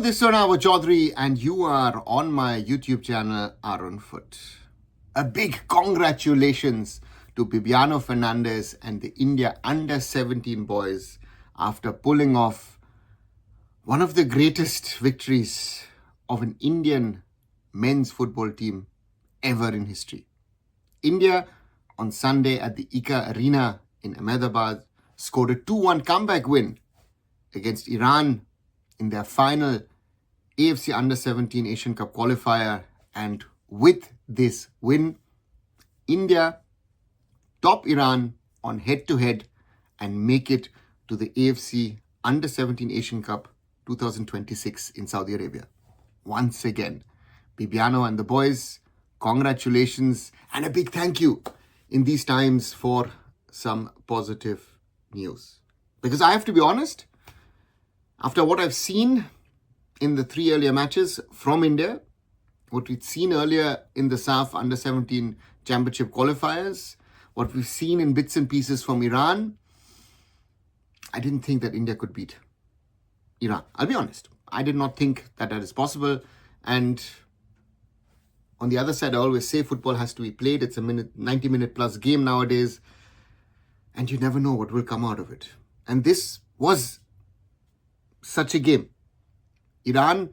this is Arunava Chaudhuri and you are on my YouTube channel, Arunfoot. A big congratulations to Bibiano, Fernandes and the India Under-17 boys after pulling off one of the greatest victories of an Indian men's football team ever in history. India on Sunday at the ICA Arena in Ahmedabad scored a 2-1 comeback win against Iran in their final AFC Under-17 Asian Cup qualifier, and with this win, India top Iran on head-to-head and make it to the AFC Under-17 Asian Cup 2026 in Saudi Arabia. Once again, Bibiano and the boys, congratulations and a big thank you in these times for some positive news. Because I have to be honest, after what I've seen in the 3 earlier matches from India, what we'd seen earlier in the SAF Under-17 Championship qualifiers, what we've seen in bits and pieces from Iran, I didn't think that India could beat Iran. I'll be honest. I did not think that is possible. And on the other side, I always say football has to be played. It's a 90-minute plus game nowadays. And you never know what will come out of it. And this was such a game. Iran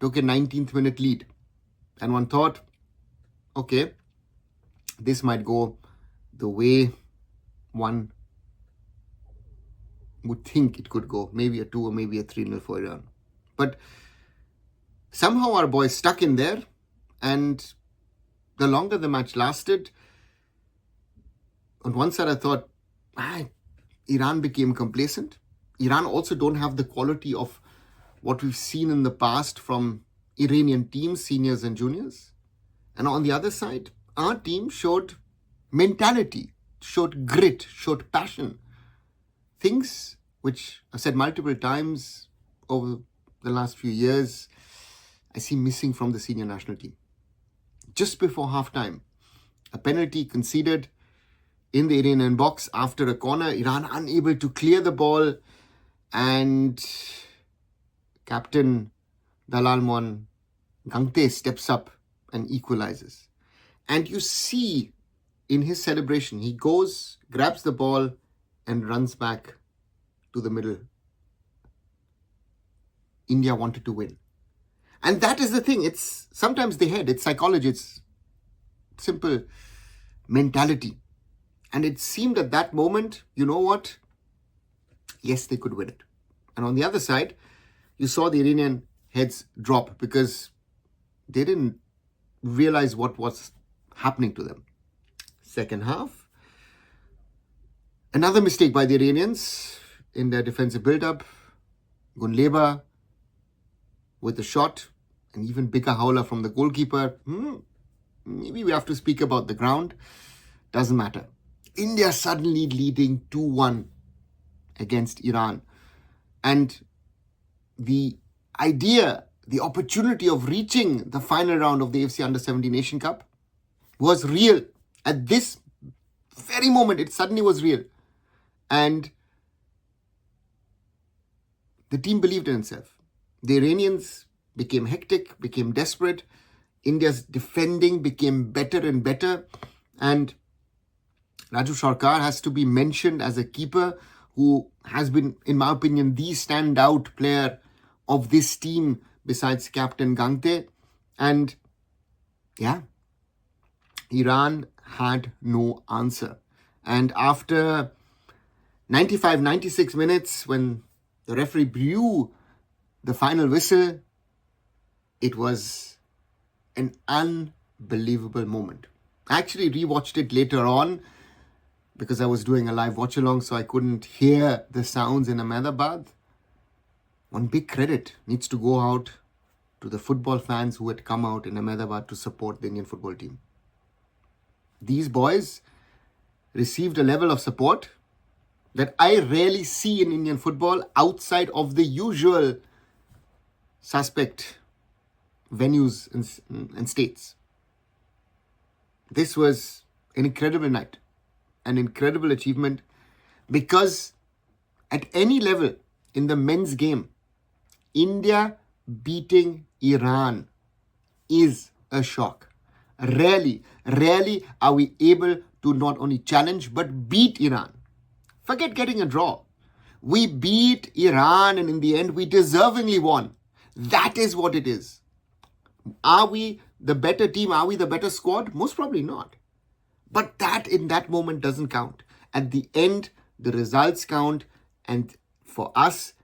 took a 19th minute lead. And one thought, okay, this might go the way one would think it could go. Maybe a 2 or maybe a 3-0 for Iran. But somehow our boys stuck in there. And the longer the match lasted, on one side I thought, Iran became complacent. Iran also don't have the quality of what we've seen in the past from Iranian teams, seniors and juniors. And on the other side, our team showed mentality, showed grit, showed passion. Things which I've said multiple times over the last few years, I see missing from the senior national team. Just before halftime, a penalty conceded in the Iranian box after a corner, Iran unable to clear the ball, and Captain Dalalmon Gangte steps up and equalizes. And you see in his celebration, he goes, grabs the ball and runs back to the middle. India wanted to win. And that is the thing. It's sometimes the head, it's psychology, it's simple mentality. And it seemed at that moment, you know what? Yes, they could win it. And on the other side, you saw the Iranian heads drop because they didn't realize what was happening to them. Second half, another mistake by the Iranians in their defensive build-up. Gunleba with a shot, an even bigger howler from the goalkeeper. Maybe we have to speak about the ground. Doesn't matter. India suddenly leading 2-1 against Iran. And the idea, the opportunity of reaching the final round of the AFC Under-17 Asian Cup was real. At this very moment, it suddenly was real. And the team believed in itself. The Iranians became hectic, became desperate. India's defending became better and better. And Raju Sarkar has to be mentioned as a keeper who has been, in my opinion, the standout player of this team besides Captain Gangte. And yeah, Iran had no answer. And after 95-96 minutes, when the referee blew the final whistle, it was an unbelievable moment. I actually rewatched it later on because I was doing a live watch-along, so I couldn't hear the sounds in Ahmedabad. One big credit needs to go out to the football fans who had come out in Ahmedabad to support the Indian football team. These boys received a level of support that I rarely see in Indian football outside of the usual suspect venues and states. This was an incredible night, an incredible achievement, because at any level in the men's game, India beating Iran is a shock. Rarely are we able to not only challenge but beat Iran. Forget getting a draw. We beat Iran and in the end we deservingly won. That is what it is. Are we the better team? Are we the better squad? Most probably not. But that in that moment doesn't count. At the end, the results count. And for us,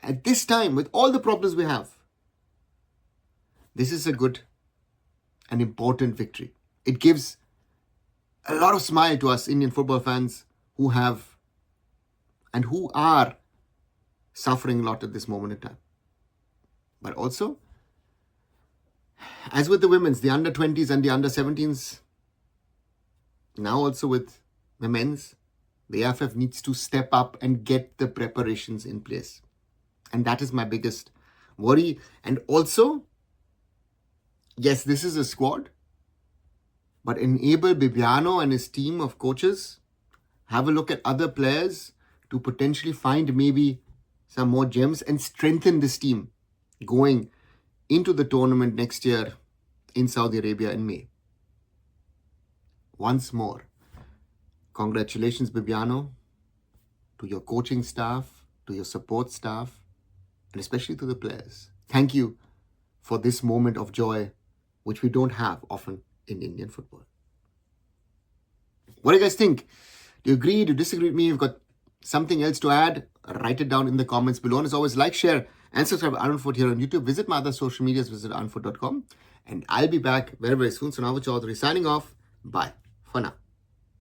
at this time, with all the problems we have, this is a good and important victory. It gives a lot of smile to us Indian football fans who have and who are suffering a lot at this moment in time. But also, as with the women's, the under-20s and the under-17s, now also with the men's, the AIFF needs to step up and get the preparations in place. And that is my biggest worry. And also, yes, this is a squad, but enable Bibiano and his team of coaches, have a look at other players to potentially find maybe some more gems and strengthen this team going into the tournament next year in Saudi Arabia in May. Once more, congratulations, Bibiano, to your coaching staff, to your support staff, and especially to the players. Thank you for this moment of joy, which we don't have often in Indian football. What do you guys think? Do you agree? Do you disagree with me? You've got something else to add? Write it down in the comments below. And as always, like, share, and subscribe to Arunfoot here on YouTube. Visit my other social medias. Visit arunfoot.com. And I'll be back very, very soon. So Arunava Chaudhuri signing off. Bye for now.